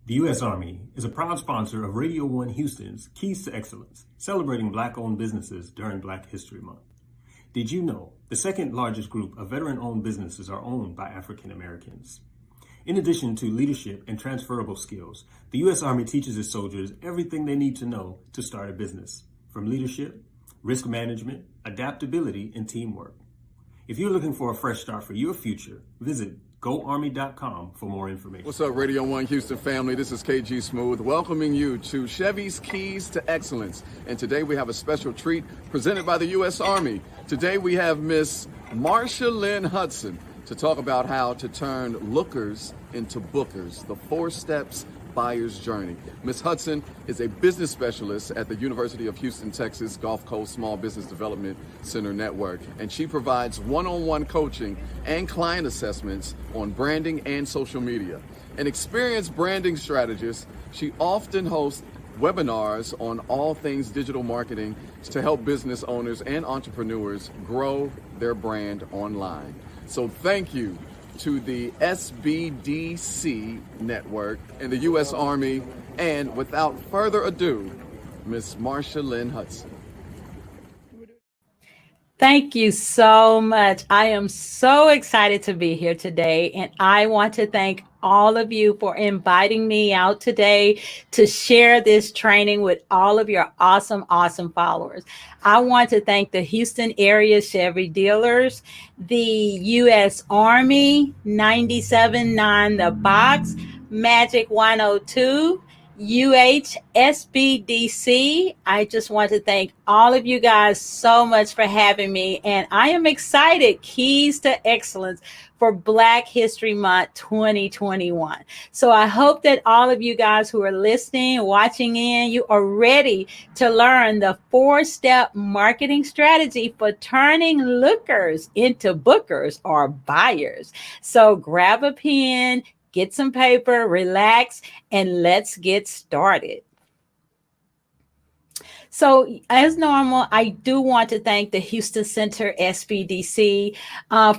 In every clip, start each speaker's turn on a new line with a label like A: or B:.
A: The U.S. Army is a proud sponsor of Radio 1 Houston's Keys to Excellence, celebrating Black-owned businesses during Black History Month. Did you know the second largest group of veteran-owned businesses are owned by African Americans? In addition to leadership and transferable skills, the U.S. Army teaches its soldiers everything they need to know to start a business, from leadership, risk management, adaptability, and teamwork. If you're looking for a fresh start for your future, visit GoArmy.com for more information.
B: What's up, Radio 1 Houston family? This is KG Smooth, welcoming you to Chevy's Keys to Excellence. And today we have a special treat presented by the U.S. Army. Today we have Miss Marsha Lynn Hudson to talk about how to turn lookers into bookers, the 4 steps buyer's journey. Ms. Hudson is a business specialist at the University of Houston, Texas Gulf Coast Small Business Development Center Network, and she provides one-on-one coaching and client assessments on branding and social media. An experienced branding strategist, she often hosts webinars on all things digital marketing to help business owners and entrepreneurs grow their brand online. So thank you to the SBDC network and the U.S. Army. And without further ado, Miss Marsha Lynn Hudson.
C: Thank you so much. I am so excited to be here today, and I want to thank all of you for inviting me out today to share this training with all of your awesome followers. I want to thank the Houston area Chevy dealers, the U.S. Army, 97.9 The Box, Magic 102, SBDC. I just want to thank all of you guys so much for having me. And I am excited, Keys to Excellence for Black History Month 2021. So I hope that all of you guys who are listening, watching in, you are ready to learn the 4-step marketing strategy for turning lookers into bookers or buyers. So grab a pen, get some paper, relax, and let's get started. So as normal, I do want to thank the Houston Center SBDC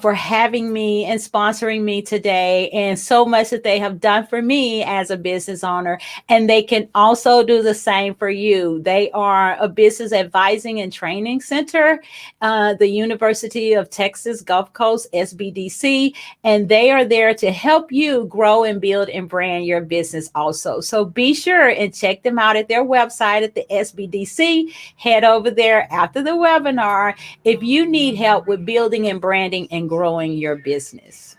C: for having me and sponsoring me today, and so much that they have done for me as a business owner. And they can also do the same for you. They are a business advising and training center, the University of Texas Gulf Coast SBDC, and they are there to help you grow and build and brand your business also. So be sure and check them out at their website at the SBDC. Head over there after the webinar if you need help with building and branding and growing your business.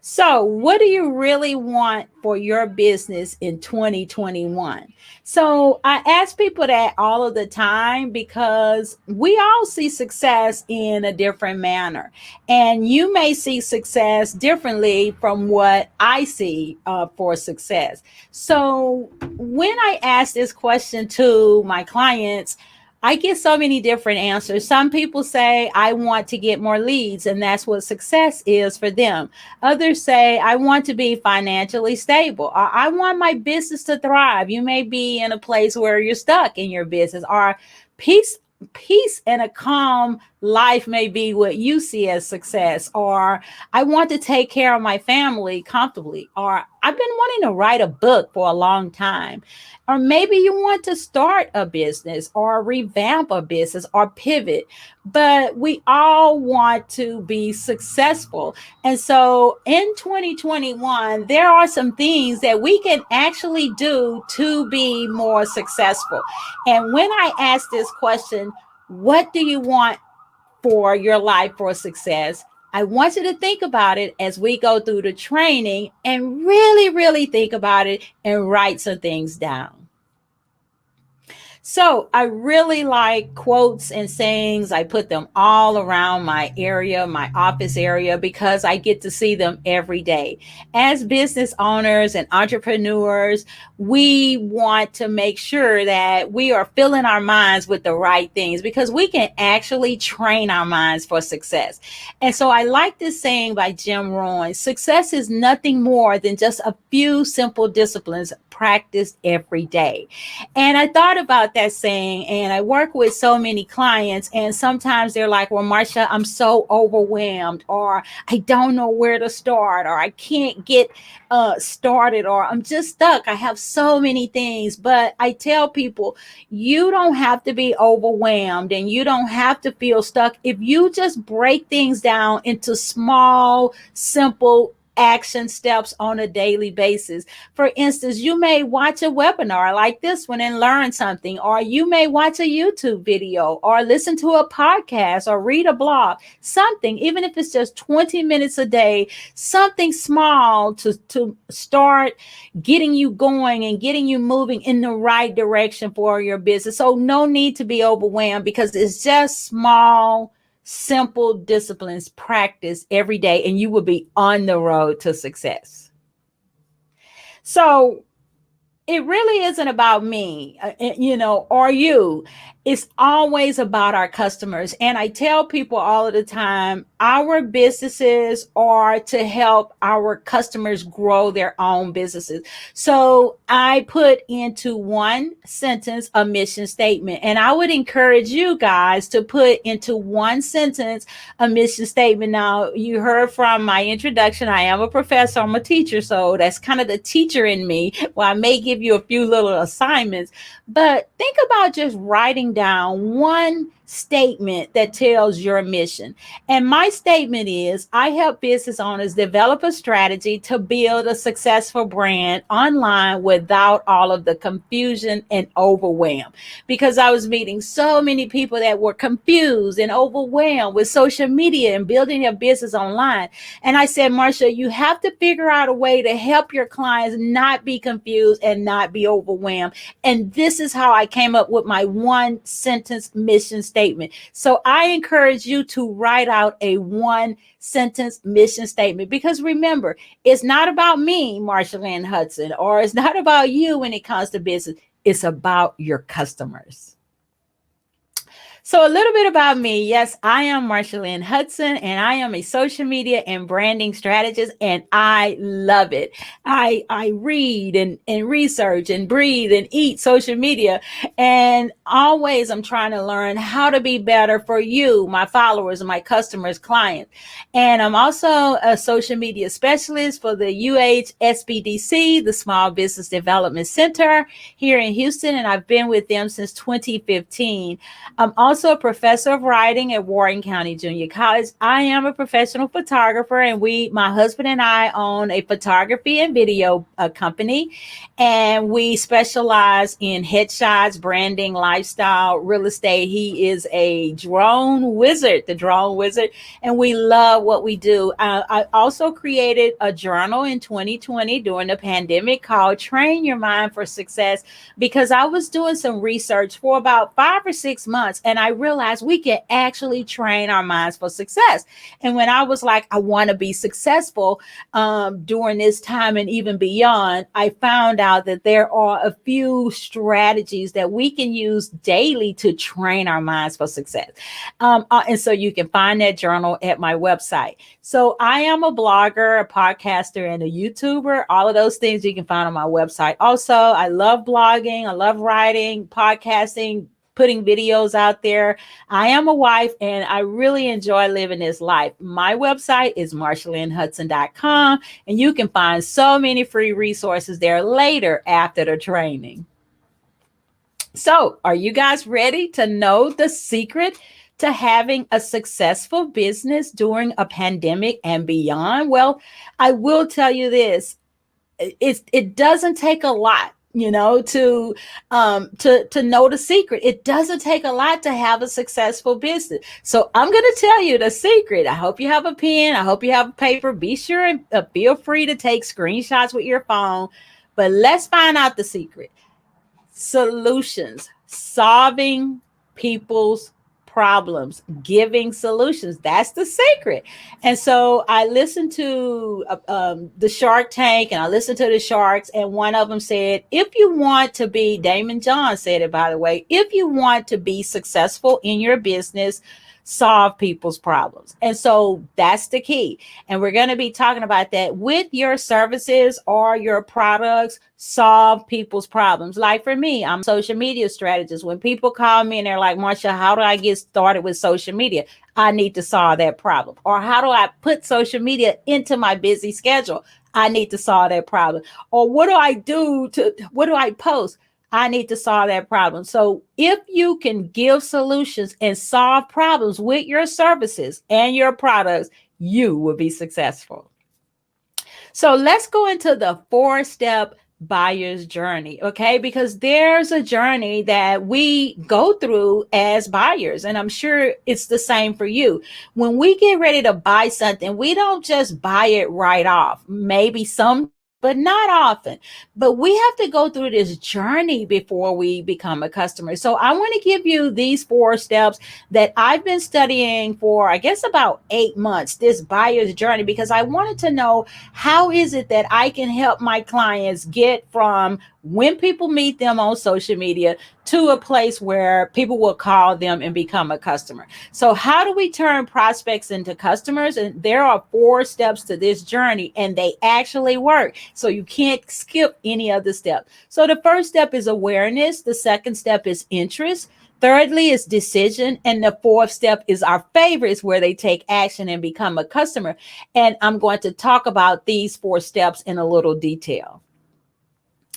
C: So what do you really want for your business in 2021? So I ask people that all of the time because we all see success in a different manner. And you may see success differently from what I see for success. So when I ask this question to my clients, I get so many different answers. Some people say, I want to get more leads, and that's what success is for them. Others say, I want to be financially stable, or I want my business to thrive. You may be in a place where you're stuck in your business, or peace and a calm life may be what you see as success, or I want to take care of my family comfortably, or I've been wanting to write a book for a long time, or maybe you want to start a business or revamp a business or pivot, but we all want to be successful. And so in 2021, there are some things that we can actually do to be more successful. And when I ask this question, what do you want for your life for success? I want you to think about it as we go through the training and really think about it and write some things down. So I really like quotes and sayings. I put them all around my area, my office area, because I get to see them every day. As business owners and entrepreneurs, we want to make sure that we are filling our minds with the right things because we can actually train our minds for success. And so I like this saying by Jim Rohn: success is nothing more than just a few simple disciplines practiced every day. And I thought about that saying, and I work with so many clients, and sometimes they're like, well, Marsha, I'm so overwhelmed, or I don't know where to start, or I can't get started, or I'm just stuck. I have so many things. But I tell people, you don't have to be overwhelmed and you don't have to feel stuck if you just break things down into small, simple action steps on a daily basis. For instance, you may watch a webinar like this one and learn something, or you may watch a YouTube video or listen to a podcast or read a blog, something, even if it's just 20 minutes a day, something small to start getting you going and getting you moving in the right direction for your business. So no need to be overwhelmed, because it's just small, simple disciplines practice every day, and you will be on the road to success. So it really isn't about me, or you. It's always about our customers. And I tell people all of the time, our businesses are to help our customers grow their own businesses. So I put into one sentence a mission statement, and I would encourage you guys to put into one sentence a mission statement. Now, you heard from my introduction, I am a professor, I'm a teacher. So that's kind of the teacher in me. Well, I may give you a few little assignments, but think about just writing down one statement that tells your mission. And my statement is, I help business owners develop a strategy to build a successful brand online without all of the confusion and overwhelm. Because I was meeting so many people that were confused and overwhelmed with social media and building their business online. And I said, Marsha, you have to figure out a way to help your clients not be confused and not be overwhelmed. And this is how I came up with my one sentence mission statement. So I encourage you to write out a one sentence mission statement, because remember, it's not about me, Marsha Lynn Hudson, or it's not about you when it comes to business. It's about your customers. So a little bit about me. Yes, I am Marsha Lynn Hudson, and I am a social media and branding strategist, and I love it. I read and research and breathe and eat social media, and always I'm trying to learn how to be better for you, my followers, and my customers, clients. And I'm also a social media specialist for the SBDC, the Small Business Development Center here in Houston, and I've been with them since 2015. I'm also a professor of writing at Warren County Junior College. I am a professional photographer, and my husband and I own a photography and video company, and we specialize in headshots, branding, lifestyle, real estate. He is a drone wizard, and we love what we do. I also created a journal in 2020 during the pandemic called Train Your Mind for Success, because I was doing some research for about 5 or 6 months, and I realized we can actually train our minds for success. And when I was like, I want to be successful during this time and even beyond, I found out that there are a few strategies that we can use daily to train our minds for success. And so you can find that journal at my website. So I am a blogger, a podcaster, and a YouTuber. All of those things you can find on my website. Also, I love blogging. I love writing, podcasting, putting videos out there. I am a wife, and I really enjoy living this life. My website is marshalynhudson.com, and you can find so many free resources there later after the training. So, are you guys ready to know the secret to having a successful business during a pandemic and beyond? Well, I will tell you this. It doesn't take a lot, to know the secret. It doesn't take a lot to have a successful business. So I'm going to tell you the secret. I hope you have a pen. I hope you have a paper. Be sure and feel free to take screenshots with your phone. But let's find out the secret. Solutions, solving people's problems, giving solutions. That's the secret. And so I listened to the Shark Tank, and I listened to the Sharks, and one of them said, if you want to be, Damon John said it, by the way, if you want to be successful in your business, solve people's problems. And so that's the key. And we're going to be talking about that with your services or your products. Solve people's problems. Like for me, I'm a social media strategist. When people call me and they're like, Marsha, how do I get started with social media? I need to solve that problem. Or how do I put social media into my busy schedule? I need to solve that problem. Or what do I post? I need to solve that problem. So if you can give solutions and solve problems with your services and your products, you will be successful. So let's go into the 4-step buyer's journey, okay? Because there's a journey that we go through as buyers, and I'm sure it's the same for you. When we get ready to buy something, we don't just buy it right off. Maybe some, but not often. But we have to go through this journey before we become a customer. So I want to give you these 4 steps that I've been studying for, I guess, about 8 months, this buyer's journey, because I wanted to know how is it that I can help my clients get from when people meet them on social media to a place where people will call them and become a customer. So how do we turn prospects into customers? And there are 4 steps to this journey, and they actually work. So you can't skip any of the steps. So the first step is awareness. The second step is interest. Thirdly is decision. And the 4th step is our favorites, where they take action and become a customer. And I'm going to talk about these 4 steps in a little detail.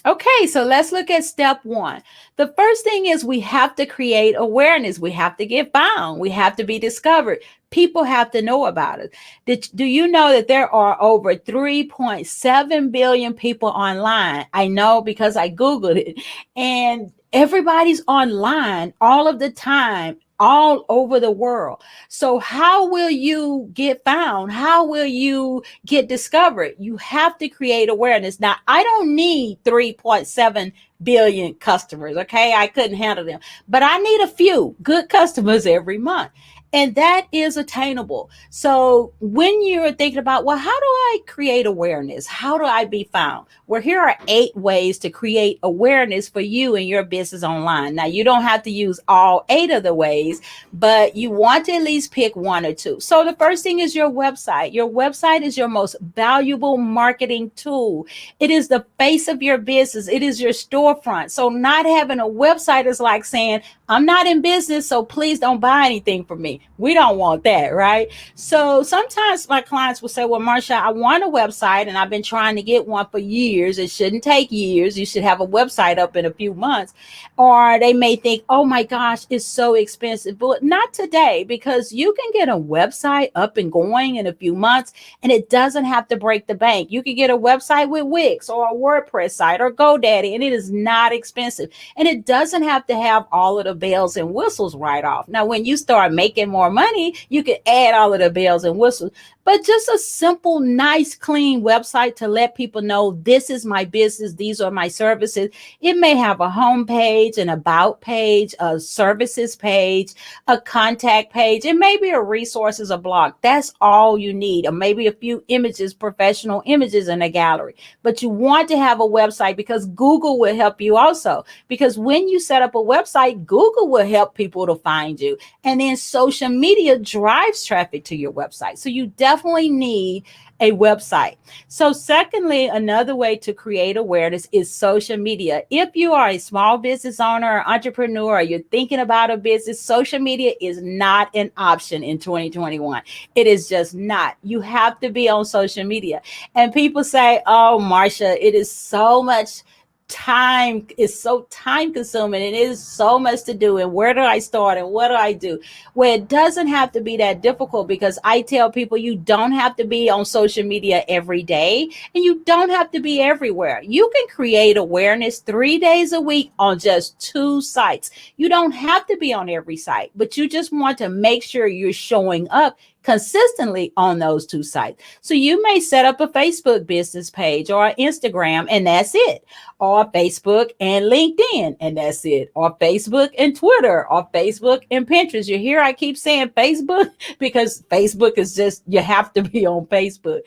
C: Okay, so let's look at step 1. The first thing is we have to create awareness. We have to get found. We have to be discovered. People have to know about it. Do you know that there are over 3.7 billion people online? I know because I Googled it. And everybody's online all of the time, all over the world. So how will you get found? How will you get discovered? You have to create awareness. Now, I don't need 3.7 billion customers, okay? I couldn't handle them, but I need a few good customers every month. And that is attainable. So when you're thinking about, well, how do I create awareness? How do I be found? Well, here are 8 ways to create awareness for you and your business online. Now, you don't have to use all 8 of the ways, but you want to at least pick 1 or 2. So the first thing is your website. Your website is your most valuable marketing tool. It is the face of your business. It is your storefront. So not having a website is like saying, I'm not in business, so please don't buy anything from me. We don't want that, right? So sometimes my clients will say, well, Marsha, I want a website and I've been trying to get one for years. It shouldn't take years. You should have a website up in a few months. Or they may think, oh my gosh, it's so expensive. But not today, because you can get a website up and going in a few months and it doesn't have to break the bank. You can get a website with Wix or a WordPress site or GoDaddy, and it is not expensive. And it doesn't have to have all of the bells and whistles right off. Now, when you start making more money, you can add all of the bells and whistles, but just a simple, nice, clean website to let people know this is my business. These are my services. It may have a home page, an about page, a services page, a contact page. It may be a resources, a blog. That's all you need. Or maybe a few images, professional images in a gallery. But you want to have a website because Google will help you also. Because when you set up a website, Google will help people to find you. And then social media drives traffic to your website. So you definitely need a website. So secondly, another way to create awareness is social media. If you are a small business owner or entrepreneur, or you're thinking about a business, social media is not an option in 2021. It is just not. You have to be on social media. And people say, oh, Marsha, it is so much time, is so time consuming, and it is so much to do, and where do I start and what do I do? Well, it doesn't have to be that difficult, because I tell people you don't have to be on social media every day, and you don't have to be everywhere. You can create awareness 3 days a week on just 2 sites. You don't have to be on every site, but you just want to make sure you're showing up consistently on those two sites. So you may set up a Facebook business page or Instagram, and that's it, or Facebook and LinkedIn, and that's it, or Facebook and Twitter, or Facebook and Pinterest. You hear I keep saying Facebook because Facebook is just, you have to be on Facebook.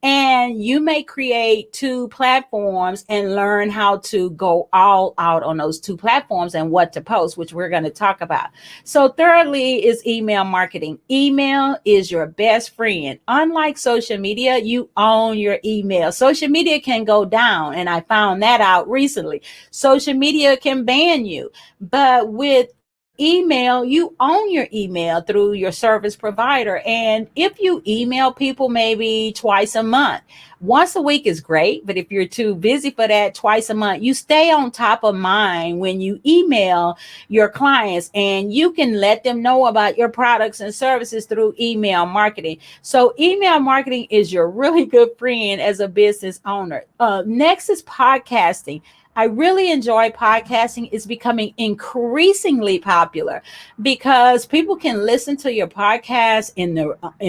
C: And you may create two platforms and learn how to go all out on those two platforms and what to post, which we're going to talk about. So thirdly is email marketing. Email is your best friend. Unlike social media, you own your email. Social media can go down, and I found that out recently. Social media can ban you, but with email, you own your email through your service provider. And if you email people maybe twice a month, once a week is great, but if you're too busy for that, twice a month, you stay on top of mind when you email your clients, and you can let them know about your products and services through email marketing. So email marketing is your really good friend as a business owner. Next is podcasting. I really enjoy podcasting. It's becoming increasingly popular because people can listen to your podcast in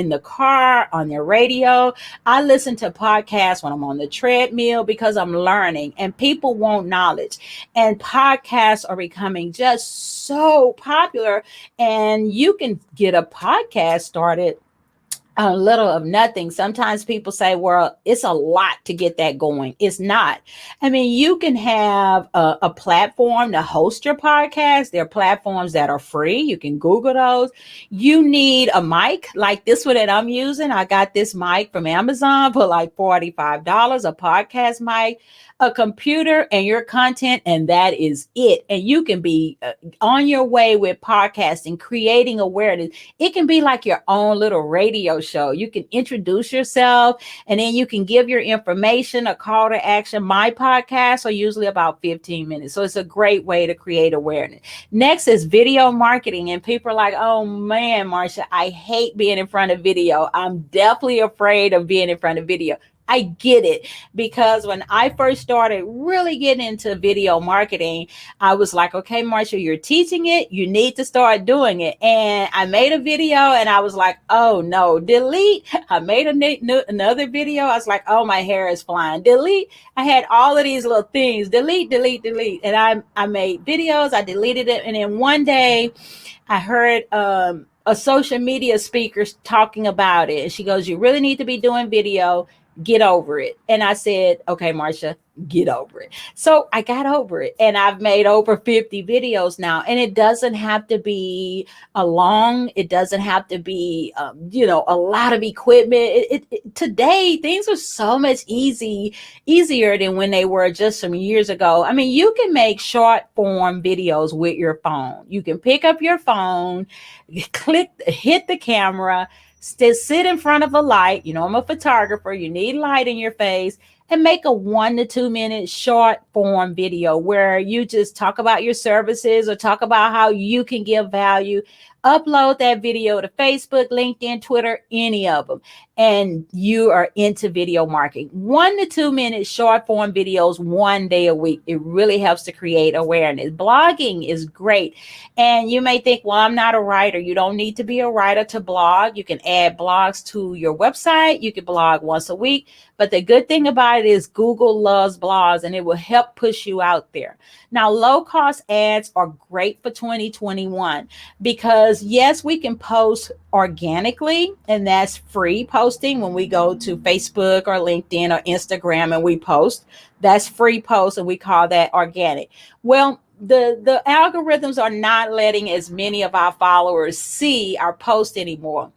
C: the car, on their radio. I listen to podcasts when I'm on the treadmill because I'm learning, and people want knowledge. And podcasts are becoming just so popular, and you can get a podcast started a little of nothing. Sometimes people say, well, it's a lot to get that going. It's not. I mean, you can have a platform to host your podcast. There are platforms that are free. You can Google those. You need a mic like this one that I'm using. I got this mic from Amazon for like $45, a podcast mic, a computer, and your content, and that is it. And you can be on your way with podcasting, creating awareness. It can be like your own little radio show. You can introduce yourself, and then you can give your information, a call to action. My podcasts are usually about 15 minutes. So it's a great way to create awareness. Next is video marketing. And people are like, oh man, Marsha, I hate being in front of video. I'm definitely afraid of being in front of video. I get it, because when I first started really getting into video marketing, I was like, okay, Marsha, you're teaching it. You need to start doing it. And I made a video and I was like, oh no, delete. I made another video. I was like, oh, my hair is flying. Delete. I had all of these little things. Delete, delete, delete. And I made videos. I deleted it. And then one day I heard a social media speaker talking about it. And she goes, you really need to be doing video. Get over it. And I said, okay, Marsha, get over it. So I got over it, and I've made over 50 videos now. And it doesn't have to be it doesn't have to be, a lot of equipment. Today, things are so much easier than when they were just some years ago. I mean, you can make short form videos with your phone. You can pick up your phone, hit the camera, sit in front of a light. I'm a photographer. You need light in your face, and make a 1 to 2 minute short form video where you just talk about your services or talk about how you can give value. Upload that video to Facebook, LinkedIn, Twitter, any of them. And you are into video marketing. 1 to 2 minute short form videos 1 day a week. It really helps to create awareness. Blogging is great. And you may think, well, I'm not a writer. You don't need to be a writer to blog. You can add blogs to your website. You can blog once a week. But the good thing about it is Google loves blogs, and it will help push you out there. Now, low cost ads are great for 2021 because yes, we can post organically, and that's free posting. When we go to Facebook or LinkedIn or Instagram and we post, that's free post, and we call that organic. Well, the algorithms are not letting as many of our followers see our post anymore.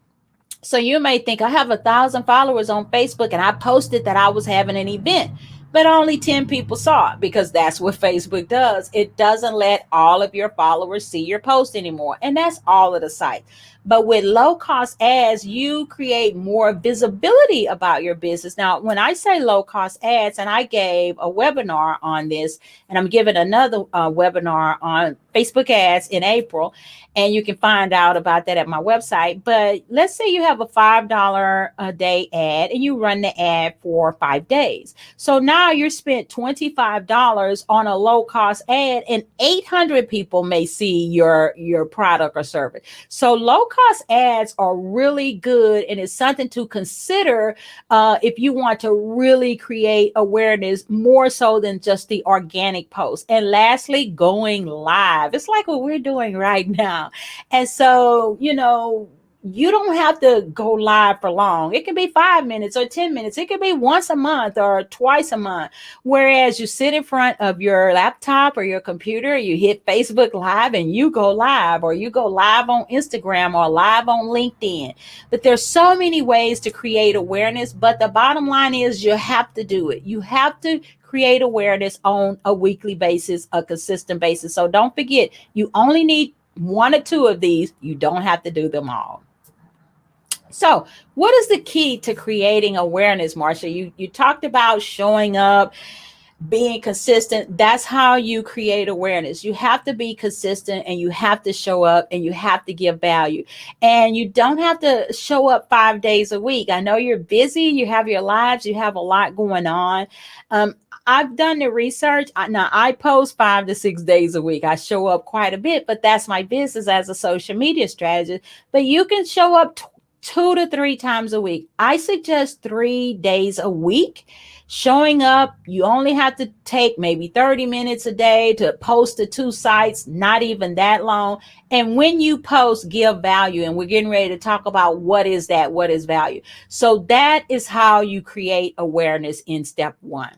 C: So you may think, I have 1,000 followers on Facebook and I posted that I was having an event, but only 10 people saw it, because that's what Facebook does. It doesn't let all of your followers see your post anymore. And that's all of the site. But with low cost ads, you create more visibility about your business. Now, when I say low cost ads, and I gave a webinar on this, and I'm giving another webinar on Facebook ads in April, and you can find out about that at my website. But let's say you have a $5 a day ad and you run the ad for 5 days. So now you're spent $25 on a low cost ad, and 800 people may see your product or service. So low cost ads are really good, and it's something to consider if you want to really create awareness more so than just the organic post. And lastly, going live. It's like what we're doing right now. And so, you don't have to go live for long. It can be 5 minutes or 10 minutes. It can be once a month or twice a month. Whereas you sit in front of your laptop or your computer, you hit Facebook Live and you go live, or you go live on Instagram or live on LinkedIn. But there's so many ways to create awareness. But the bottom line is you have to do it. You have to create awareness on a weekly basis, a consistent basis. So don't forget, you only need one or two of these. You don't have to do them all. So what is the key to creating awareness, Marsha? You talked about showing up, being consistent. That's how you create awareness. You have to be consistent, and you have to show up, and you have to give value. And you don't have to show up 5 days a week. I know you're busy, you have your lives, you have a lot going on. I've done the research. Now I post 5 to 6 days a week. I show up quite a bit, but that's my business as a social media strategist. But you can show up 2 to 3 times a week. I suggest 3 days a week. Showing up, you only have to take maybe 30 minutes a day to post to 2 sites, not even that long. And when you post, give value. And we're getting ready to talk about what is that, what is value. So that is how you create awareness in step 1.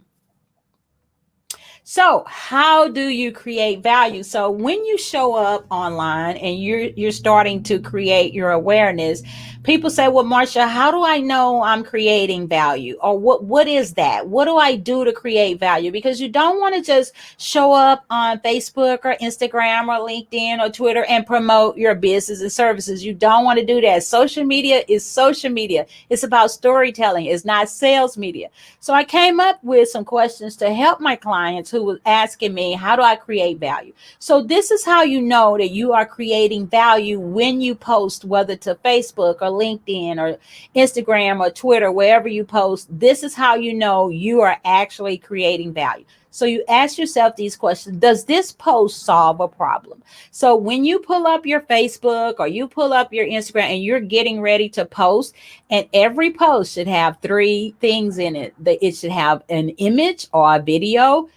C: So how do you create value? So when you show up online and you're starting to create your awareness, people say, well, Marsha, how do I know I'm creating value? Or what is that? What do I do to create value? Because you don't want to just show up on Facebook or Instagram or LinkedIn or Twitter and promote your business and services. You don't want to do that. Social media is social media. It's about storytelling. It's not sales media. So I came up with some questions to help my clients who was asking me, how do I create value? So this is how you know that you are creating value when you post, whether to Facebook or LinkedIn or Instagram or Twitter, wherever you post. This is how you know you are actually creating value. So you ask yourself these questions. Does this post solve a problem? So when you pull up your Facebook or you pull up your Instagram and you're getting ready to post, and every post should have 3 things in it. It should have an image or a video,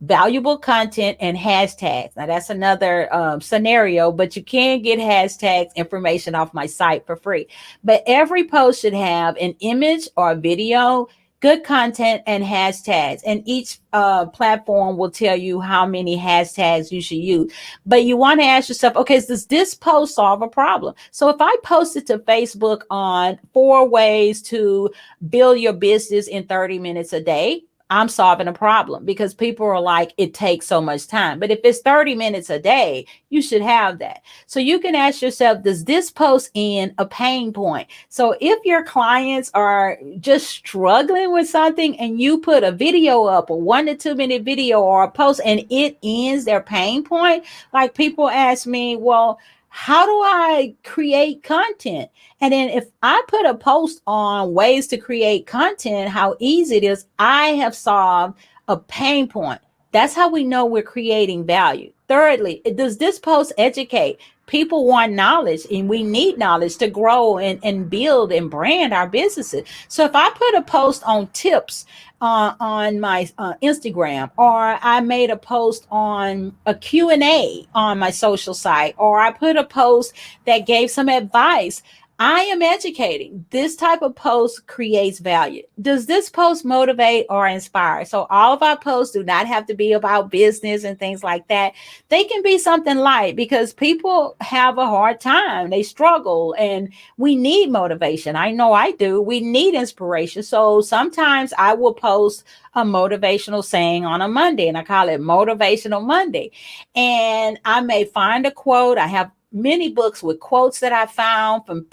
C: valuable content, and hashtags. Now that's another scenario, but you can get hashtags information off my site for free. But every post should have an image or a video, good content, and hashtags. And each platform will tell you how many hashtags you should use. But you want to ask yourself, okay, does this post solve a problem? So if I posted to Facebook on 4 ways to build your business in 30 minutes a day, I'm solving a problem, because people are like, it takes so much time. But if it's 30 minutes a day, you should have that. So you can ask yourself, does this post end a pain point? So if your clients are just struggling with something and you put a video up, a 1 to 2 minute video or a post, and it ends their pain point, like people ask me, well, how do I create content? And then if I put a post on ways to create content, how easy it is, I have solved a pain point. That's how we know we're creating value. Thirdly, does this post educate? People want knowledge, and we need knowledge to grow and build and brand our businesses. So if I put a post on tips on my Instagram, or I made a post on a Q&A on my social site, or I put a post that gave some advice, I am educating. This type of post creates value. Does this post motivate or inspire? So all of our posts do not have to be about business and things like that. They can be something light, because people have a hard time. They struggle, and we need motivation. I know I do. We need inspiration. So sometimes I will post a motivational saying on a Monday, and I call it Motivational Monday. And I may find a quote. I have many books with quotes that I found from,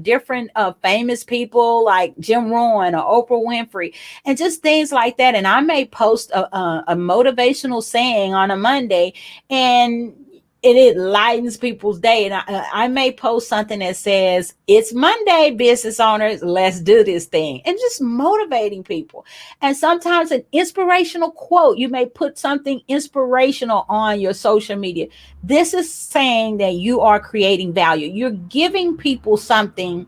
C: different famous people like Jim Rohn or Oprah Winfrey, and just things like that. And I may post a motivational saying on a Monday, and it lightens people's day. And I may post something that says, it's Monday, business owners, let's do this thing, and just motivating people. And sometimes an inspirational quote, you may put something inspirational on your social media. This is saying that you are creating value. You're giving people something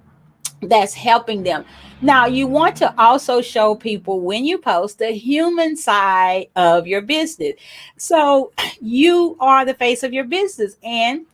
C: that's helping them. Now, you want to also show people when you post the human side of your business. So you are the face of your business, and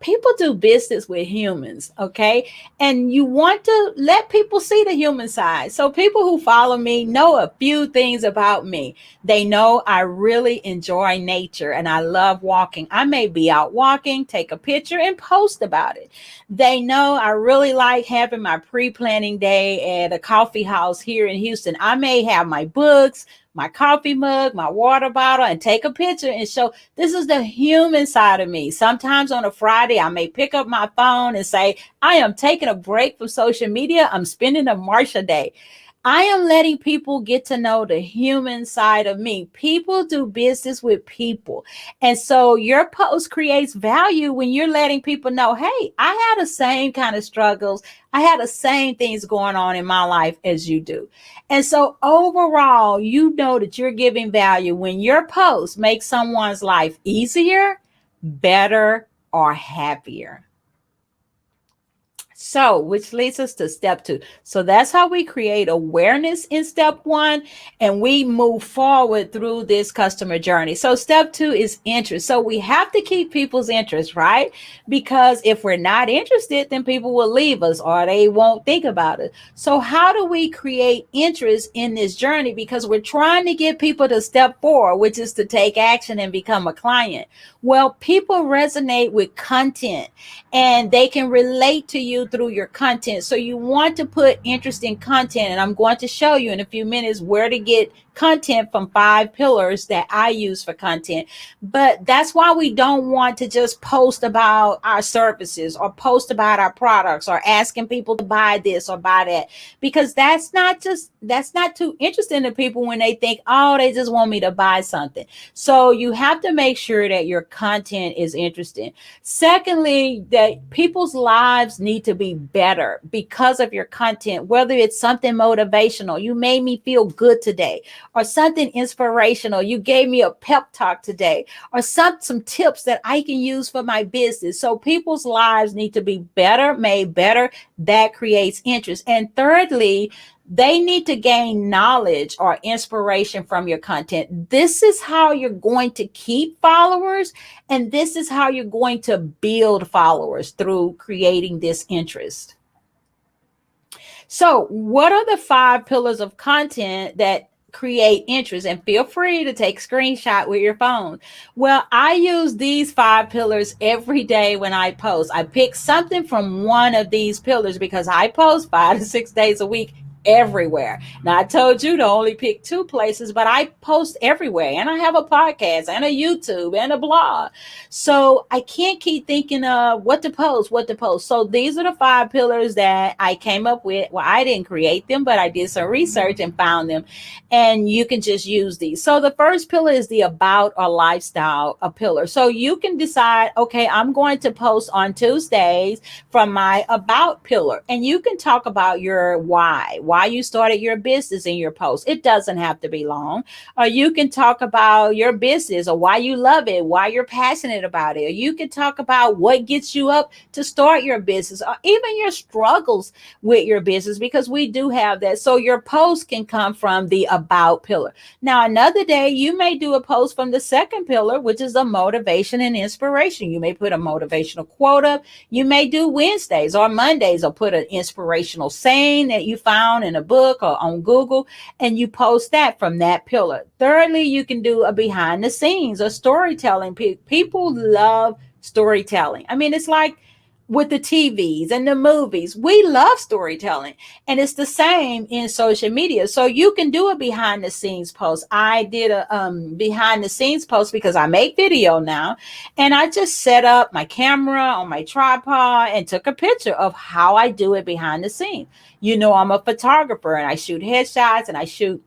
C: people do business with humans, okay? And you want to let people see the human side. So people who follow me know a few things about me. They know I really enjoy nature and I love walking. I may be out walking, take a picture and post about it. They know I really like having my pre-planning day at a coffee house here in Houston. I may have my books, my coffee mug, my water bottle, and take a picture and show this is the human side of me. Sometimes on a Friday, I may pick up my phone and say, I am taking a break from social media. I'm spending a Marsha day. I am letting people get to know the human side of me. People do business with people. And so your post creates value when you're letting people know, hey, I had the same kind of struggles. I had the same things going on in my life as you do. And so overall, you know that you're giving value when your post makes someone's life easier, better, or happier. So, which leads us to step 2. So that's how we create awareness in step 1, and we move forward through this customer journey. So step 2 is interest. So we have to keep people's interest, right? Because if we're not interested, then people will leave us or they won't think about it. So how do we create interest in this journey? Because we're trying to get people to step 4, which is to take action and become a client. Well, people resonate with content and they can relate to you through your content. So you want to put interesting content. And I'm going to show you in a few minutes where to get content from 5 pillars that I use for content. But that's why we don't want to just post about our services or post about our products or asking people to buy this or buy that, because that's not too interesting to people when they think, oh, they just want me to buy something. So you have to make sure that your content is interesting. Secondly, that people's lives need to be better because of your content, whether it's something motivational, you made me feel good today, or something inspirational, you gave me a pep talk today, or some tips that I can use for my business. So people's lives need to be better, made better. That creates interest. And thirdly, they need to gain knowledge or inspiration from your content. This is how you're going to keep followers, and this is how you're going to build followers, through creating this interest. So, what are the 5 pillars of content that create interest? And feel free to take screenshot with your phone. Well, I use these 5 pillars every day when I post. I pick something from one of these pillars because I post 5 to 6 days a week everywhere. Now, I told you to only pick 2 places, but I post everywhere, and I have a podcast and a YouTube and a blog. So I can't keep thinking of what to post. So these are the 5 pillars that I came up with. Well, I didn't create them, but I did some research and found them, and you can just use these. So the first pillar is the about or lifestyle pillar. So you can decide, okay, I'm going to post on Tuesdays from my about pillar, and you can talk about your why you started your business in your post. It doesn't have to be long. Or you can talk about your business, or why you love it, why you're passionate about it. Or you can talk about what gets you up to start your business, or even your struggles with your business, because we do have that. So your post can come from the about pillar. Now, another day, you may do a post from the second pillar, which is the motivation and inspiration. You may put a motivational quote up. You may do Wednesdays or Mondays, or put an inspirational saying that you found in a book or on Google, and you post that from that pillar. Thirdly, you can do a behind the scenes or storytelling. People love storytelling. I mean, it's like with the TVs and the movies, we love storytelling, and it's the same in social media. So you can do a behind the scenes post. I did a behind the scenes post because I make video now, and I just set up my camera on my tripod and took a picture of how I do it behind the scenes. You know, I'm a photographer, and I shoot headshots, and I shoot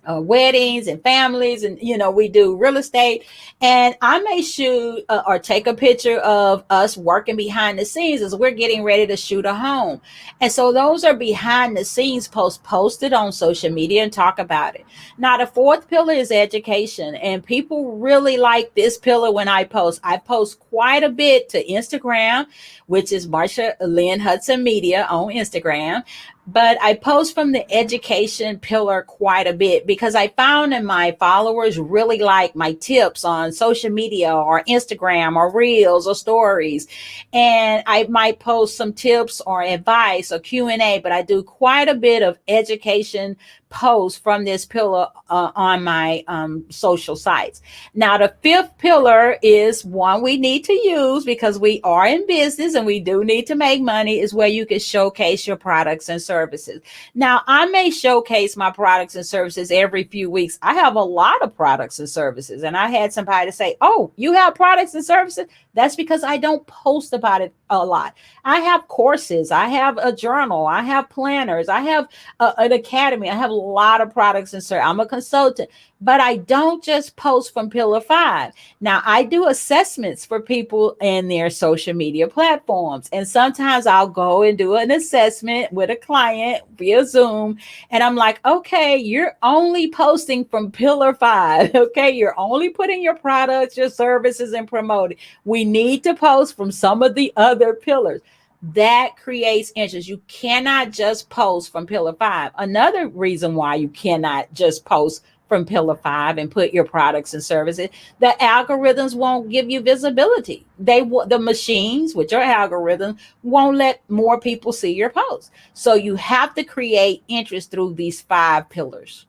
C: weddings and families, and we do real estate. And I may shoot or take a picture of us working behind the scenes as we're getting ready to shoot a home. And so those are behind the scenes posts posted on social media and talk about it. Now, the fourth pillar is education, and people really like this pillar when I post. I post quite a bit to Instagram, which is Marsha Lynn Hudson Media on Instagram. But I post from the education pillar quite a bit because I found that my followers really like my tips on social media or Instagram or reels or stories. And I might post some tips or advice or Q&A, but I do quite a bit of education posts from this pillar on my social sites. Now, the fifth pillar is one we need to use because we are in business and we do need to make money, is where you can showcase your products and services. Now, I may showcase my products and services every few weeks. I have a lot of products and services, and I had somebody to say, "Oh, you have products and services?" That's because I don't post about it a lot. I have courses, I have a journal, I have planners, I have an academy, I have a lot of products and services. I'm a consultant, but I don't just post from Pillar 5. Now, I do assessments for people in their social media platforms. And sometimes I'll go and do an assessment with a client via Zoom. And I'm like, okay, you're only posting from Pillar 5. Okay, you're only putting your products, your services, and promoting. We need to post from some of the other pillars. That creates interest. You cannot just post from Pillar 5. Another reason why you cannot just post from Pillar 5 and put your products and services, the algorithms won't give you visibility. The machines, which are algorithms, won't let more people see your posts. So you have to create interest through these 5 pillars.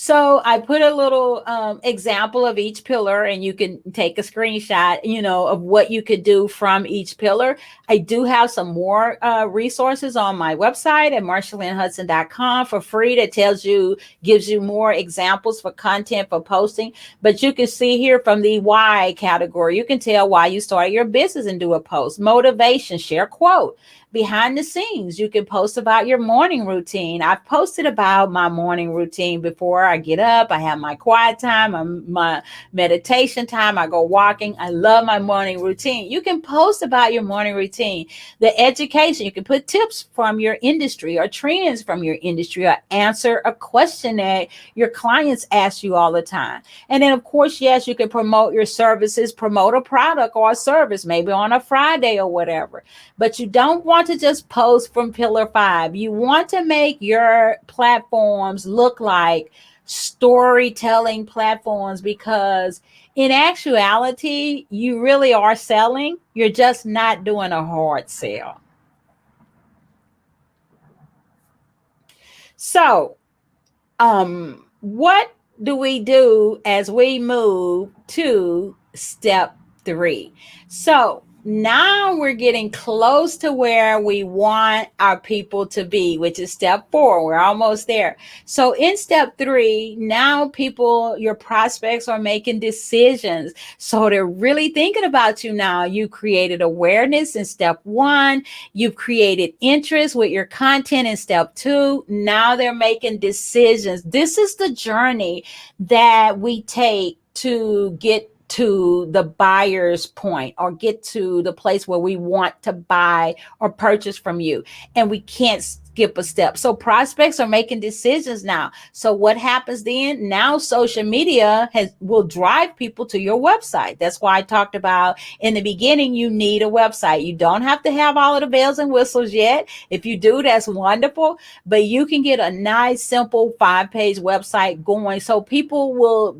C: So I put a little example of each pillar, and you can take a screenshot, of what you could do from each pillar. I do have some more resources on my website at marshalynnhudson.com for free that gives you more examples for content for posting. But you can see here from the why category, you can tell why you started your business and do a post. Motivation, share quote. Behind the scenes, you can post about your morning routine. I've posted about my morning routine before I get up. I have my quiet time, my meditation time. I go walking. I love my morning routine. You can post about your morning routine. The education, you can put tips from your industry or trends from your industry, or answer a question that your clients ask you all the time. And then, of course, yes, you can promote your services, promote a product or a service, maybe on a Friday or whatever. But you don't want to just post from Pillar 5. You want to make your platforms look like storytelling platforms, because in actuality, you really are selling. You're just not doing a hard sell. So, what do we do as we move to step 3? So, now we're getting close to where we want our people to be, which is step 4. We're almost there. So in step 3, now your prospects are making decisions. So they're really thinking about you now. You created awareness in step 1. You've created interest with your content in step 2. Now they're making decisions. This is the journey that we take to get to the buyer's point, or get to the place where we want to buy or purchase from you. And we can't skip a step. So prospects are making decisions now. So what happens then? Now social media will drive people to your website. That's why I talked about in the beginning, you need a website. You don't have to have all of the bells and whistles yet. If you do, that's wonderful. But you can get a nice, simple 5-page website going. So people will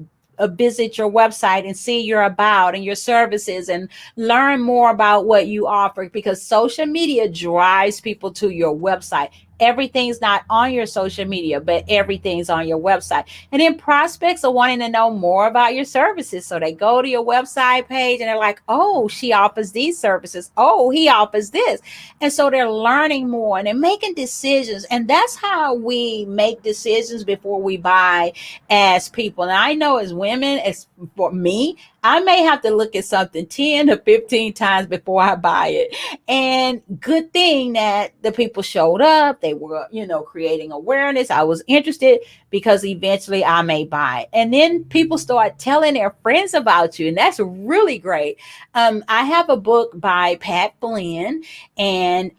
C: visit your website and see your about and your services and learn more about what you offer, because social media drives people to your website. Everything's not on your social media, but everything's on your website. And then prospects are wanting to know more about your services. So they go to your website page and they're like, oh, she offers these services. Oh, he offers this. And so they're learning more and they're making decisions. And that's how we make decisions before we buy as people. And I know as women, as for me, I may have to look at something 10 to 15 times before I buy it. And good thing that the people showed up. They were, creating awareness. I was interested because eventually I may buy it. And then people start telling their friends about you. And that's really great. I have a book by Pat Flynn, and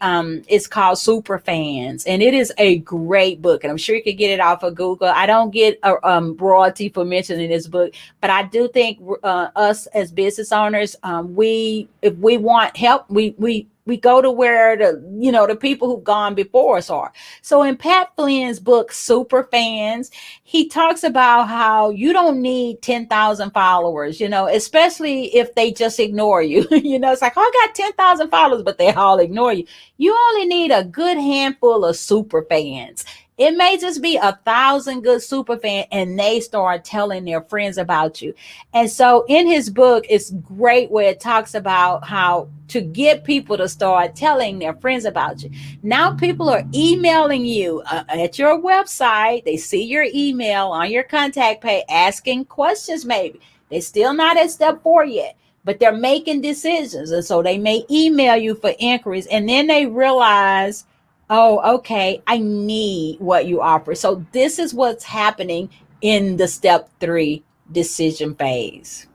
C: it's called Super Fans. And it is a great book. And I'm sure you could get it off of Google. I don't get a royalty for mentioning this book, but I do think us as business owners, if we want help, we go to where the people who've gone before us are. So in Pat Flynn's book, Super Fans, he talks about how you don't need 10,000 followers, especially if they just ignore you. It's like, oh, I got 10,000 followers, but they all ignore you. You only need a good handful of super fans. It may just be 1,000 good super fans, and they start telling their friends about you. And so in his book, it's great where it talks about how to get people to start telling their friends about you. Now people are emailing you at your website. They see your email on your contact page asking questions maybe. They're still not at step 4 yet, but they're making decisions. And so they may email you for inquiries, and then they realize, oh, okay, I need what you offer. So this is what's happening in the step 3 decision phase.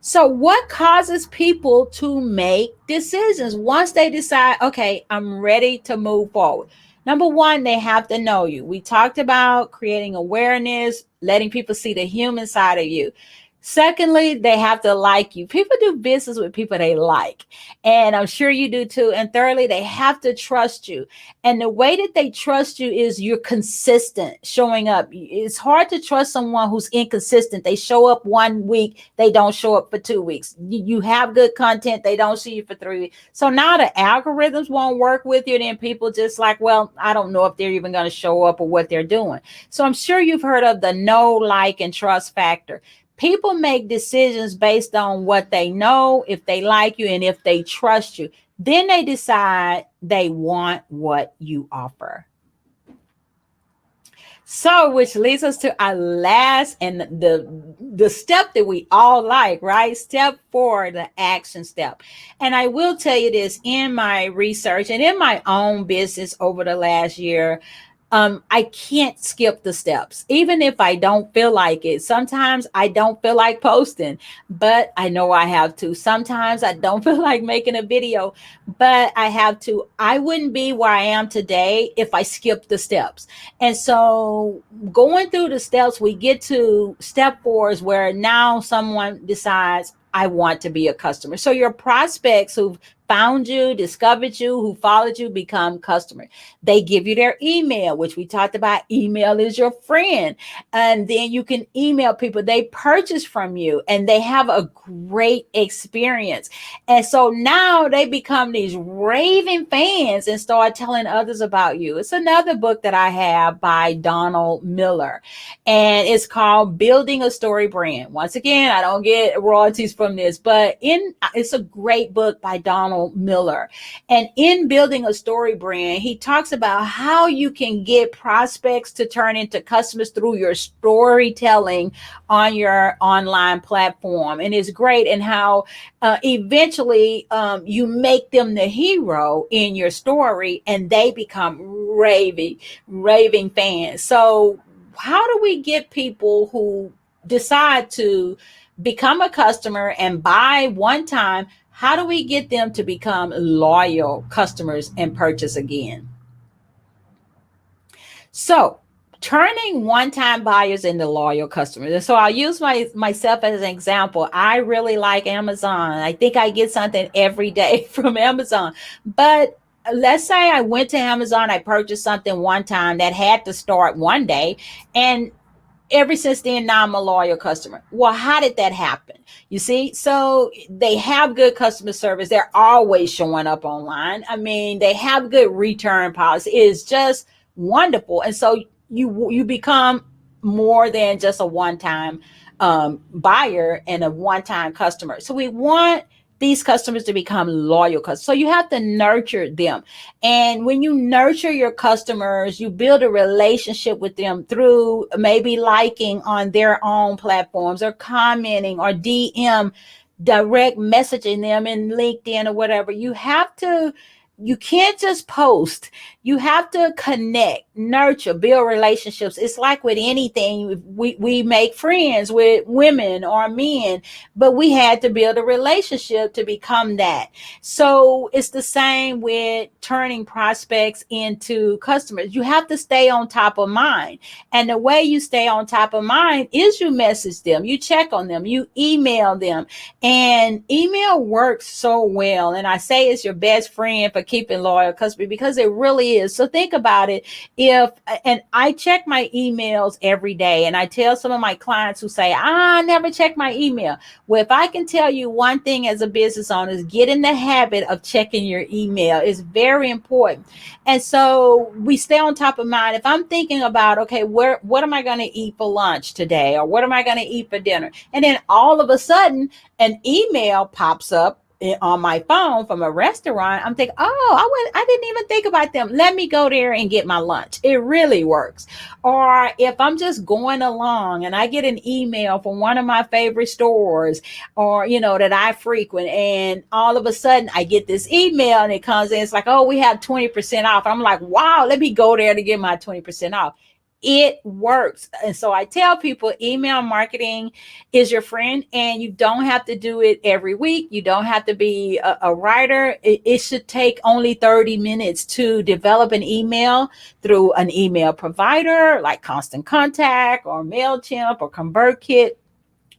C: So what causes people to make decisions once they decide, okay, I'm ready to move forward? Number 1, they have to know you. We talked about creating awareness, letting people see the human side of you. Secondly, they have to like you. People do business with people they like, and I'm sure you do too. And thirdly, they have to trust you. And the way that they trust you is you're consistent showing up. It's hard to trust someone who's inconsistent. They show up 1 week, they don't show up for 2 weeks. You have good content, they don't see you for 3 weeks. So now the algorithms won't work with you. Then people just like, well, I don't know if they're even going to show up or what they're doing. So I'm sure you've heard of the know, like, and trust factor. People make decisions based on what they know, if they like you, and if they trust you. Then they decide they want what you offer. So, which leads us to our last and the step that we all like, right? Step 4, the action step. And I will tell you this, in my research and in my own business over the last year, I can't skip the steps, even if I don't feel like it. Sometimes I don't feel like posting, but I know I have to. Sometimes I don't feel like making a video, but I have to. I wouldn't be where I am today if I skipped the steps. And so going through the steps, we get to step 4 is where now someone decides, I want to be a customer. So your prospects who've found you, discovered you, who followed you, become customers. They give you their email, which we talked about. Email is your friend. And then you can email people. They purchase from you and they have a great experience. And so now they become these raving fans and start telling others about you. It's another book that I have by Donald Miller, and it's called Building a Story Brand. Once again, I don't get royalties from this, but it's a great book by Donald Miller. And in Building a Story Brand, he talks about how you can get prospects to turn into customers through your storytelling on your online platform. And it's great. And how eventually you make them the hero in your story and they become raving fans. So how do we get people who decide to become a customer and buy one time? How do we get them to become loyal customers and purchase again? So turning one-time buyers into loyal customers. And so I'll use myself as an example. I really like Amazon. I think I get something every day from Amazon. But let's say I went to Amazon, I purchased something one time that had to start one day, and ever since then, now I'm a loyal customer. Well, how did that happen? You see, so they have good customer service. They're always showing up online. I mean, they have good return policy. It's just wonderful. And so you become more than just a one-time buyer and a one-time customer. So we want these customers to become loyal customers. So you have to nurture them. And when you nurture your customers, you build a relationship with them through maybe liking on their own platforms or commenting or DM, direct messaging them in LinkedIn or whatever. You can't just post. You have to connect, nurture, build relationships. It's like with anything. We make friends with women or men, but we had to build a relationship to become that. So it's the same with turning prospects into customers. You have to stay on top of mind. And the way you stay on top of mind is you message them, you check on them, you email them. And email works so well. And I say it's your best friend for keeping loyal customers because it really is. So think about it. And I check my emails every day, and I tell some of my clients who say, I never check my email. Well, if I can tell you one thing as a business owner is get in the habit of checking your email. It's very important. And so we stay on top of mind. If I'm thinking about, okay, what am I going to eat for lunch today? Or what am I going to eat for dinner? And then all of a sudden, an email pops up on my phone from a restaurant. I'm thinking, I didn't even think about them. Let me go there and get my lunch. It really works. Or if I'm just going along and I get an email from one of my favorite stores or, that I frequent, and all of a sudden I get this email and it comes in, it's like, oh, we have 20% off. I'm like, wow, let me go there to get my 20% off. It works. And so I tell people email marketing is your friend, and you don't have to do it every week. You don't have to be a writer. It should take only 30 minutes to develop an email through an email provider like Constant Contact or MailChimp or ConvertKit.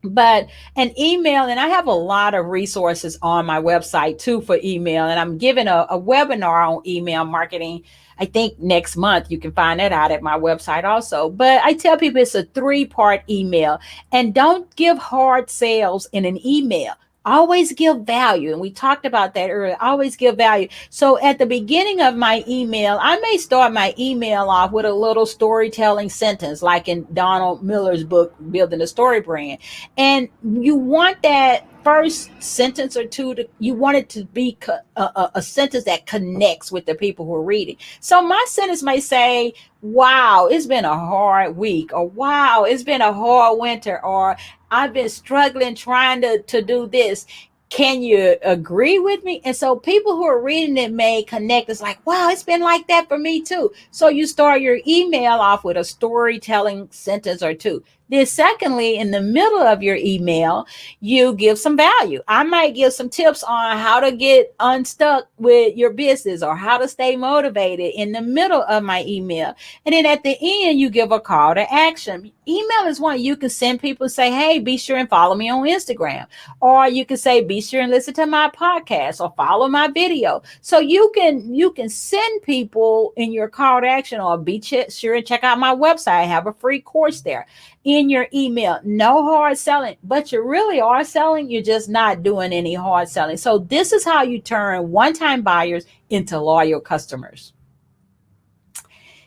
C: But an email, and I have a lot of resources on my website too for email, and I'm giving a webinar on email marketing. I think next month. You can find that out at my website also. But I tell people it's a 3-part email, and don't give hard sales in an email. Always give value. And we talked about that earlier. Always give value. So at the beginning of my email, I may start my email off with a little storytelling sentence, like in Donald Miller's book, Building a Story Brand. And you want that first sentence or two, you want it to be a sentence that connects with the people who are reading. So my sentence may say, wow, it's been a hard week, or wow, it's been a hard winter, or I've been struggling trying to do this. Can you agree with me? And so people who are reading it may connect. It's like, wow, it's been like that for me too. So you start your email off with a storytelling sentence or two. Then secondly, in the middle of your email, you give some value. I might give some tips on how to get unstuck with your business or how to stay motivated in the middle of my email. And then at the end, you give a call to action. Email is one you can send people, say, hey, be sure and follow me on Instagram. Or you can say, be sure and listen to my podcast or follow my video. So you can send people in your call to action, or be sure and check out my website. I have a free course there. In your email, no hard selling, but you really are selling. You're just not doing any hard selling. So this is how you turn one-time buyers into loyal customers.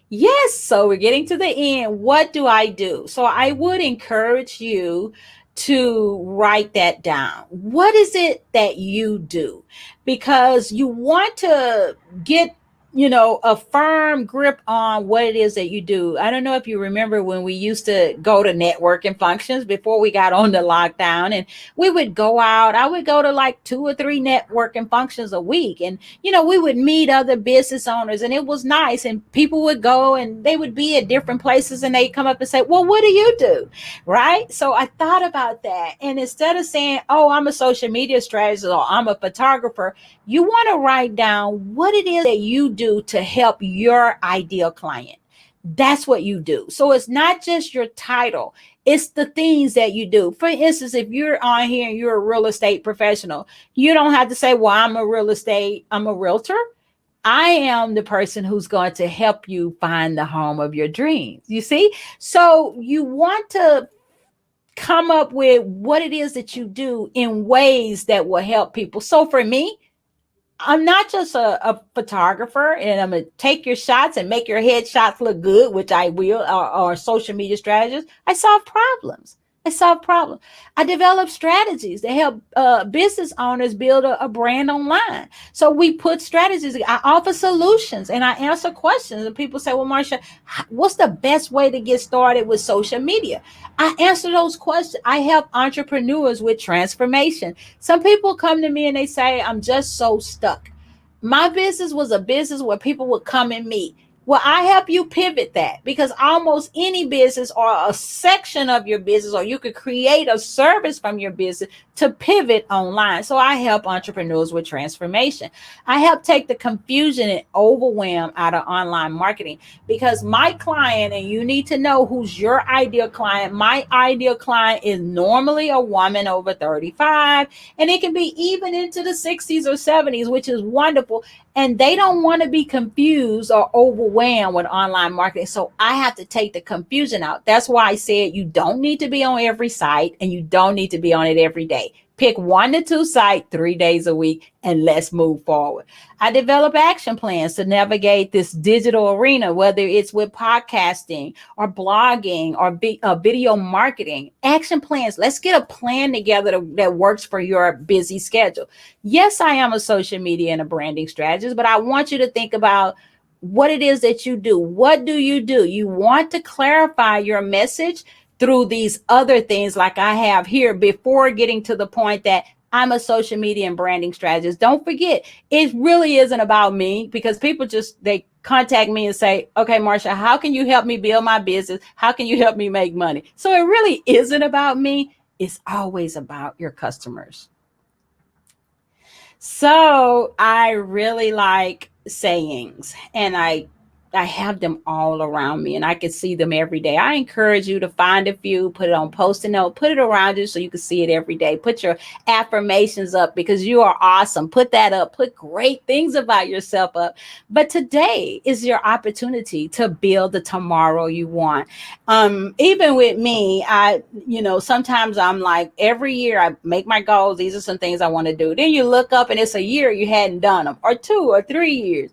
C: Yes. So we're getting to the end. What do I do? So I would encourage you to write that down. What is it that you do? Because you want to get a firm grip on what it is that you do. I don't know if you remember when we used to go to networking functions before we got on the lockdown, and we would go out. I would go to like 2 or 3 networking functions a week. And, we would meet other business owners, and it was nice. And people would go and they would be at different places, and they'd come up and say, well, what do you do? Right? So I thought about that. And instead of saying, oh, I'm a social media strategist or I'm a photographer, you want to write down what it is that you do to help your ideal client. That's what you do. So it's not just your title. It's the things that you do. For instance, if you're on here and you're a real estate professional, you don't have to say, well, I'm a realtor. I am the person who's going to help you find the home of your dreams. You see? So you want to come up with what it is that you do in ways that will help people. So for me, I'm not just a photographer and I'm going to take your shots and make your headshots look good, which I will, or social media strategist. I solve problems. I solve problems. I develop strategies to help business owners build a brand online. So we put strategies. I offer solutions and I answer questions. And people say, well, Marsha, what's the best way to get started with social media? I answer those questions. I help entrepreneurs with transformation. Some people come to me and they say, I'm just so stuck. My business was a business where people would come and meet. Well, I help you pivot that, because almost any business or a section of your business, or you could create a service from your business to pivot online. So I help entrepreneurs with transformation. I help take the confusion and overwhelm out of online marketing, because my client, and you need to know who's your ideal client. My ideal client is normally a woman over 35, and it can be even into the 60s or 70s, which is wonderful. And they don't want to be confused or overwhelmed with online marketing. So I have to take the confusion out. That's why I said you don't need to be on every site and you don't need to be on it every day. Pick 1 to 2 sites 3 days a week and let's move forward. I develop action plans to navigate this digital arena, whether it's with podcasting or blogging or video marketing. Action plans. Let's get a plan together that works for your busy schedule. Yes, I am a social media and a branding strategist, but I want you to think about what it is that you do. What do? You want to clarify your message through these other things like I have here before getting to the point that I'm a social media and branding strategist. Don't forget, it really isn't about me, because people they contact me and say, okay, Marsha, how can you help me build my business? How can you help me make money? So it really isn't about me. It's always about your customers. So I really like sayings, and I have them all around me and I can see them every day. I encourage you to find a few, put it on Post-it note, put it around you so you can see it every day. Put your affirmations up, because you are awesome. Put that up. Put great things about yourself up. But today is your opportunity to build the tomorrow you want. Even with me, sometimes I'm like, every year I make my goals. These are some things I want to do. Then you look up and it's a year you hadn't done them, or 2 or 3 years.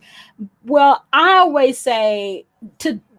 C: Well, I always say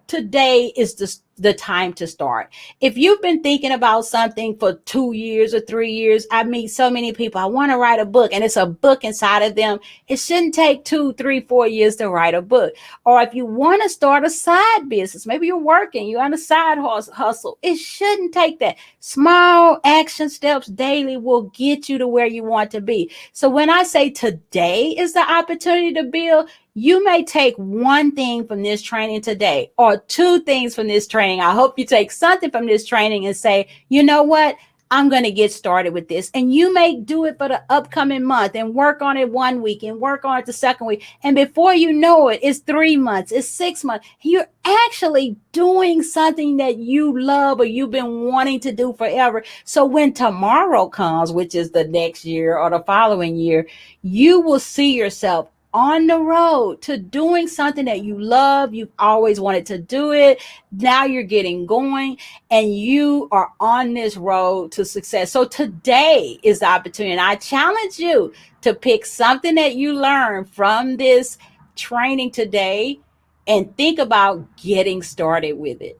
C: today is the time to start. If you've been thinking about something for 2 years or 3 years, I meet so many people. I want to write a book, and it's a book inside of them. It shouldn't take 2, 3, 4 years to write a book. Or if you want to start a side business, maybe you're working, you're on a side hustle. It shouldn't take that. Small action steps daily will get you to where you want to be. So when I say today is the opportunity to build, you may take one thing from this training today, or 2 things from this training. I hope you take something from this training and say, you know what? I'm going to get started with this. And you may do it for the upcoming month and work on it 1 week and work on it the second week. And before you know it, it's 3 months, it's 6 months. You're actually doing something that you love or you've been wanting to do forever. So when tomorrow comes, which is the next year or the following year, you will see yourself on the road to doing something that you love. You've always wanted to do it. Now you're getting going and you are on this road to success. So today is the opportunity. And I challenge you to pick something that you learned from this training today and think about getting started with it.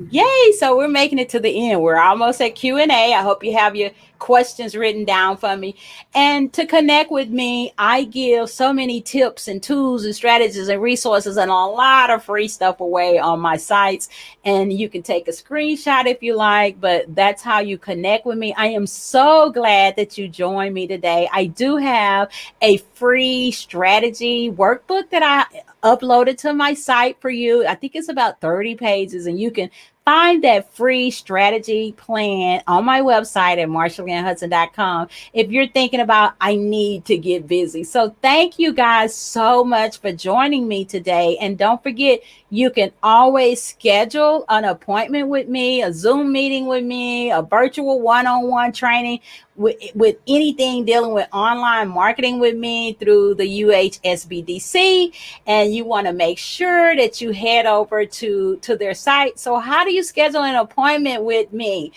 C: Yay. So we're making it to the end. We're almost at Q&A. I hope you have your questions written down for me. And to connect with me, I give so many tips and tools and strategies and resources and a lot of free stuff away on my sites. And you can take a screenshot if you like, but that's how you connect with me. I am so glad that you joined me today. I do have a free strategy workbook that I uploaded to my site for you. I think it's about 30 pages, and you can find that free strategy plan on my website at marshallanhudson.com if you're thinking about, I need to get busy. So thank you guys so much for joining me today. And don't forget, you can always schedule an appointment with me, a Zoom meeting with me, a virtual one-on-one training with anything dealing with online marketing with me through the UHSBDC. And you want to make sure that you head over to their site. So how do you schedule an appointment with me?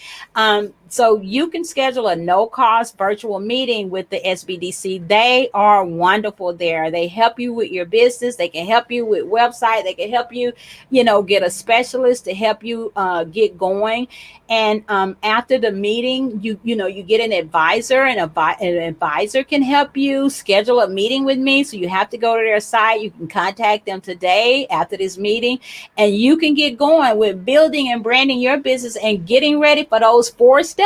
C: So you can schedule a no-cost virtual meeting with the SBDC. They are wonderful there. They help you with your business. They can help you with website. They can help you, get a specialist to help you get going. And after the meeting, you get an advisor, and an advisor can help you schedule a meeting with me. So you have to go to their site. You can contact them today after this meeting, and you can get going with building and branding your business and getting ready for those 4 steps.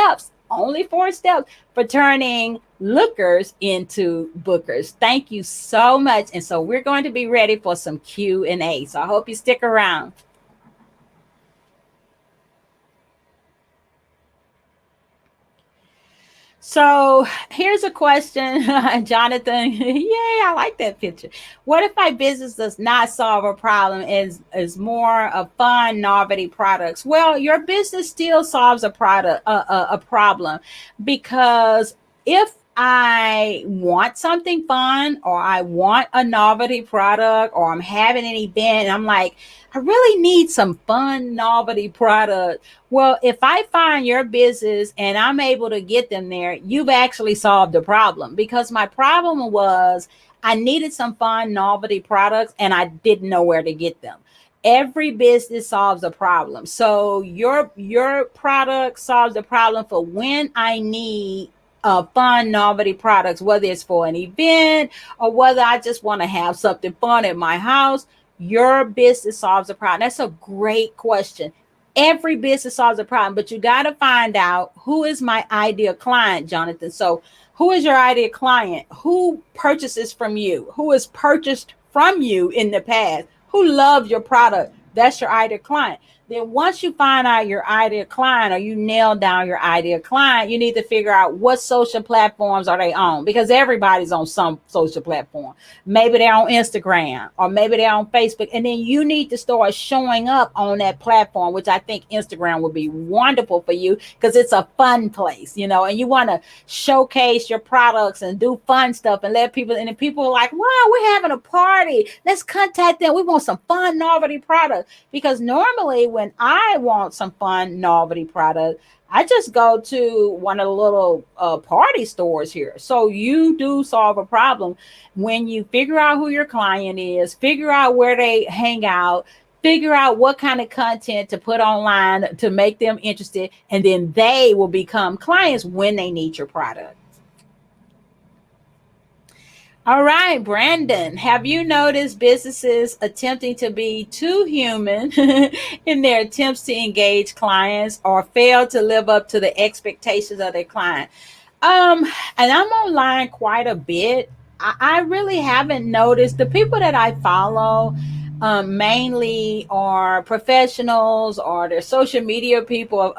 C: Only 4 steps for turning lookers into bookers. Thank you so much. And so we're going to be ready for some Q&A. So I hope you stick around. So here's a question, Jonathan. Yay, I like that picture. What if my business does not solve a problem, is more of fun, novelty products? Well, your business still solves a problem, because if I want something fun, or I want a novelty product, or I'm having an event and I'm like, I really need some fun novelty product. Well, if I find your business and I'm able to get them there, you've actually solved the problem, because my problem was I needed some fun novelty products and I didn't know where to get them. Every business solves a problem. So your product solves the problem for when I need fun novelty products, whether it's for an event or whether I just want to have something fun at my house. Your business solves a problem. That's a great question. Every business solves a problem, but you got to find out, who is my ideal client, Jonathan? So who is your ideal client? Who purchases from you? Who has purchased from you in the past? Who loves your product? That's your ideal client. Then once you find out your ideal client, or you nail down your ideal client, you need to figure out what social platforms are they on, because everybody's on some social platform. Maybe they're on Instagram, or maybe they're on Facebook. And then you need to start showing up on that platform, which I think Instagram would be wonderful for you, because it's a fun place, and you want to showcase your products and do fun stuff and let people, and then people are like, wow, we're having a party. Let's contact them. We want some fun novelty products. Because normally when I want some fun novelty product, I just go to one of the little party stores here. So you do solve a problem when you figure out who your client is, figure out where they hang out, figure out what kind of content to put online to make them interested, and then they will become clients when they need your product. All right, Brandon, have you noticed businesses attempting to be too human in their attempts to engage clients, or fail to live up to the expectations of their client? And I'm online quite a bit. I really haven't noticed. The people that I follow mainly are professionals, or they're social media people,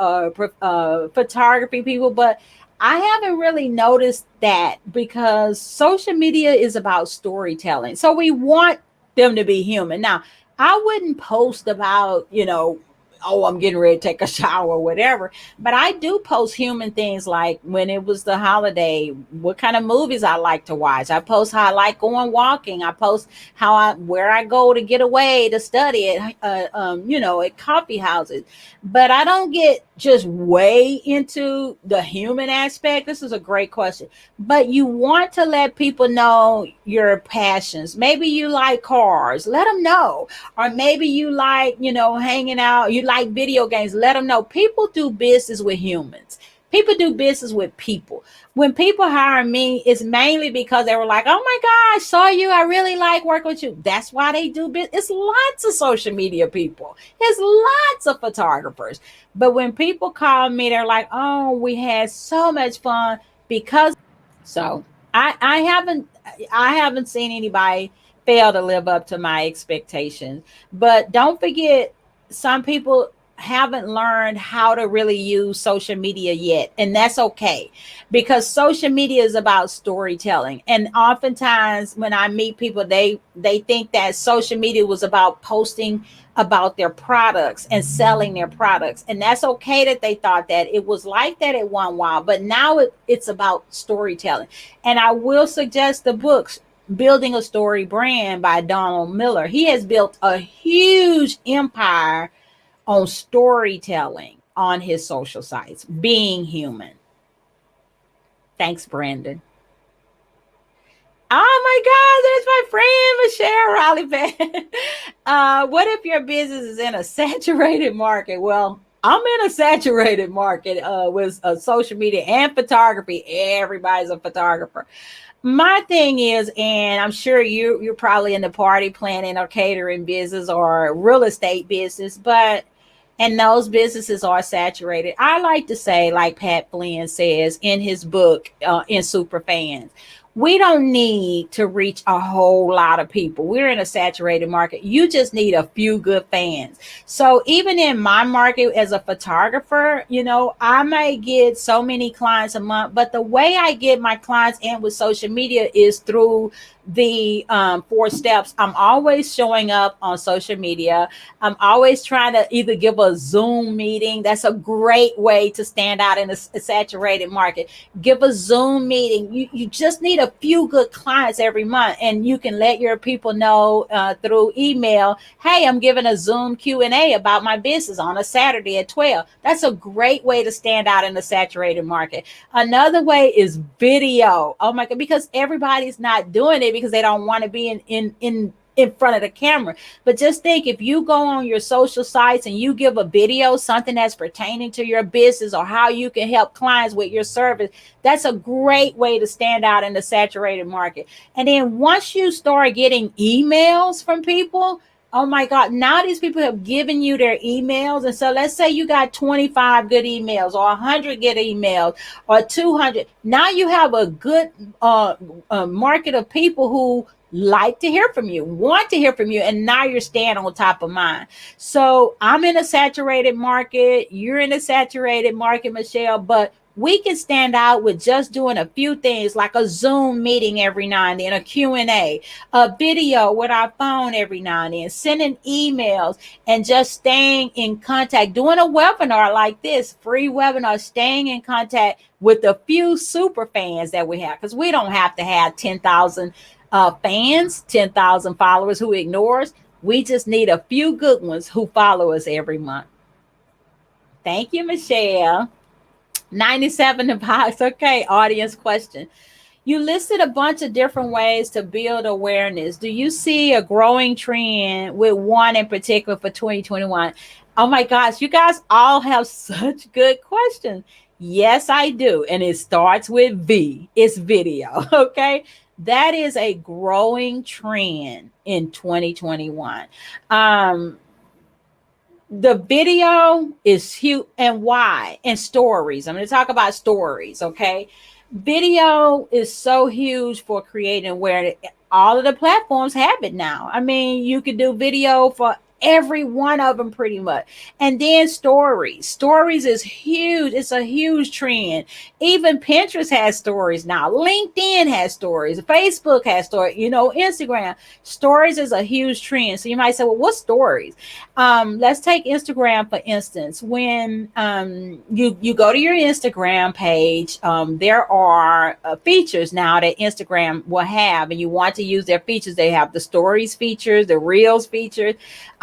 C: photography people, but I haven't really noticed that, because social media is about storytelling. So we want them to be human. Now, I wouldn't post about, oh, I'm getting ready to take a shower or whatever. But I do post human things, like when it was the holiday, what kind of movies I like to watch. I post how I like going walking. I post where I go to get away to study at coffee houses. But I don't get just way into the human aspect. This is a great question. But you want to let people know your passions. Maybe you like cars, let them know. Or maybe you like, hanging out, you like video games, let them know. People do business with humans. People do business with people. When people hire me, it's mainly because they were like, oh my gosh, saw you. I really like working with you. That's why they do business. It's lots of social media people. There's lots of photographers. But when people call me, they're like, oh, we had so much fun. Because so I haven't seen anybody fail to live up to my expectations. But don't forget, some people haven't learned how to really use social media yet, and that's okay, because social media is about storytelling. And oftentimes when I meet people, they think that social media was about posting about their products and selling their products, and that's okay that they thought that. It was like that at one while, but now it's about storytelling. And I will suggest the books Building a Story Brand by Donald Miller. He has built a huge empire on storytelling, on his social sites. Being human. Thanks, Brandon. Oh my God, there's my friend Michelle Riley. What if your business is in a saturated market? Well, I'm in a saturated market with social media and photography. Everybody's a photographer. My thing is, and I'm sure you're probably in the party planning or catering business or real estate business, but and those businesses are saturated. I like to say, like Pat Flynn says in his book, in Superfans, we don't need to reach a whole lot of people. We're in a saturated market. You just need a few good fans. So even in my market as a photographer, I may get so many clients a month, but the way I get my clients in with social media is through the 4 steps. I'm always showing up on social media. I'm always trying to either give a Zoom meeting. That's a great way to stand out in a saturated market. Give a Zoom meeting. You just need a few good clients every month, and you can let your people know through email, hey, I'm giving a Zoom Q&A about my business on a Saturday at 12. That's a great way to stand out in the saturated market. Another way is video. Oh my God, because everybody's not doing it because they don't want to be in front of the camera. But just think, if you go on your social sites and you give a video, something that's pertaining to your business or how you can help clients with your service, that's a great way to stand out in the saturated market. And then once you start getting emails from people, oh my God, now these people have given you their emails. And so let's say you got 25 good emails or 100 good emails or 200. Now you have a good market of people who like to hear from you, want to hear from you, and now you're staying on top of mind. So I'm in a saturated market. You're in a saturated market, Michelle, but we can stand out with just doing a few things like a Zoom meeting every now and then, a Q&A, a video with our phone every now and then, sending emails, and just staying in contact, doing a webinar like this, free webinar, staying in contact with the few super fans that we have, because we don't have to have 10,000 fans, 10,000 followers who ignore us. We just need a few good ones who follow us every month. Thank you, Michelle. 97 in box. Okay, audience question. You listed a bunch of different ways to build awareness. Do you see a growing trend with one in particular for 2021? Oh my gosh, you guys all have such good questions. Yes, I do. And it starts with V. It's video. Okay. That is a growing trend in 2021. The video is huge. And why? And stories. I'm going to talk about stories. Okay. Video is so huge for creating awareness. All of the platforms have it now. I mean, you could do video for every one of them pretty much. And then stories is huge. It's a huge trend. Even Pinterest has stories now. LinkedIn has stories. Facebook has stories. Instagram stories is a huge trend. So you might say, well, what stories? Let's take Instagram for instance. When you go to your Instagram page, there are features now that Instagram will have, and you want to use their features. They have the stories features, the reels features,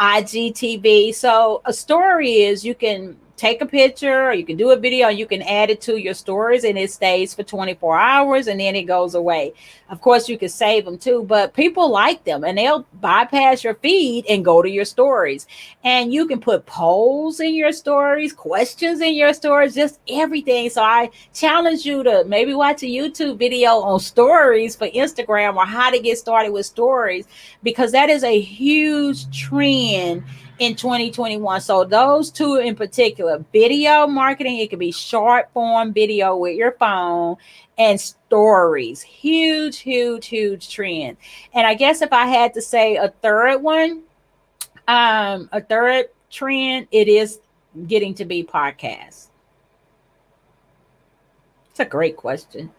C: IGTV. So a story is you can take a picture or you can do a video and you can add it to your stories, and it stays for 24 hours and then it goes away. Of course, you can save them too, but people like them and they'll bypass your feed and go to your stories. And you can put polls in your stories, questions in your stories, just everything. So I challenge you to maybe watch a YouTube video on stories for Instagram or how to get started with stories, because that is a huge trend in 2021. So those two in particular, video marketing, it could be short form video with your phone, and stories, huge trend. And I guess if I had to say a third one, a third trend, it is getting to be podcasts. It's a great question.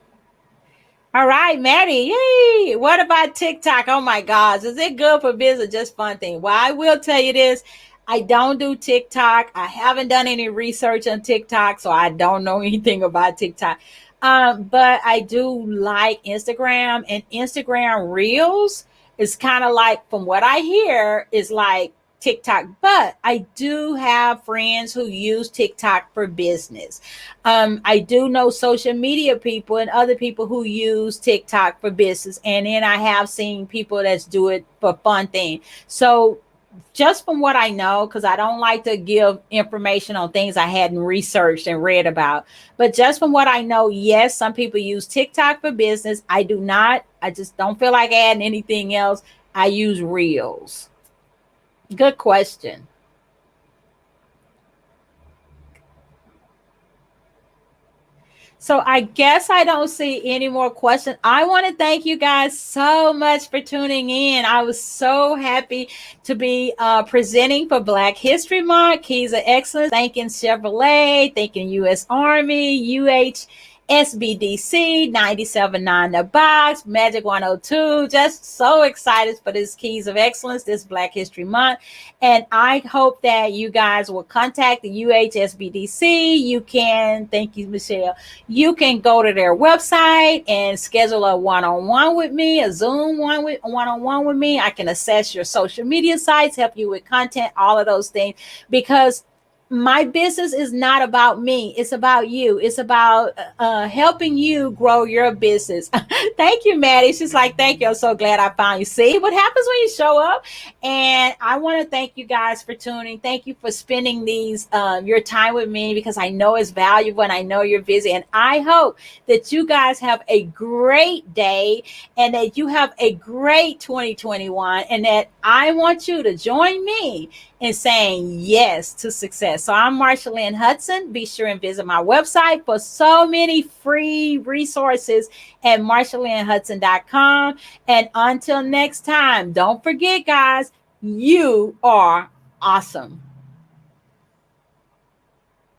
C: All right, Maddie. Yay. What about TikTok? Oh my gosh. Is it good for business? Just fun thing. Well, I will tell you this. I don't do TikTok. I haven't done any research on TikTok, so I don't know anything about TikTok. But I do like Instagram, and Instagram Reels is kind of like, from what I hear, is like TikTok, but I do have friends who use TikTok for business. I do know social media people and other people who use TikTok for business. And then I have seen people that do it for fun thing. So just from what I know, because I don't like to give information on things I hadn't researched and read about, but just from what I know, yes, some people use TikTok for business. I do not. I just don't feel like adding anything else. I use Reels. Good question. So I guess I don't see any more questions. I want to thank you guys so much for tuning in. I was so happy to be presenting for Black History Month. Keys of Excellence, thanking Chevrolet, thanking U.S. Army, SBDC, 97.9 The Box, Magic 102. Just so excited for this Keys of Excellence, this Black History Month. And I hope that you guys will contact the UHSBDC. You can, thank you, Michelle. You can go to their website and schedule a one-on-one with me, a Zoom one-on-one with me. I can assess your social media sites, help you with content, all of those things, because my business is not about me. It's about you. It's about helping you grow your business. Thank you, Maddie. She's like, thank you. I'm so glad I found you. See what happens when you show up. And I want to thank you guys for tuning. Thank you for spending your time with me, because I know it's valuable and I know you're busy. And I hope that you guys have a great day and that you have a great 2021, and that I want you to join me in saying yes to success. So I'm Marsha Lynn Hudson. Be sure and visit my website for so many free resources at marshalynhudson.com. And until next time, don't forget, guys, you are awesome.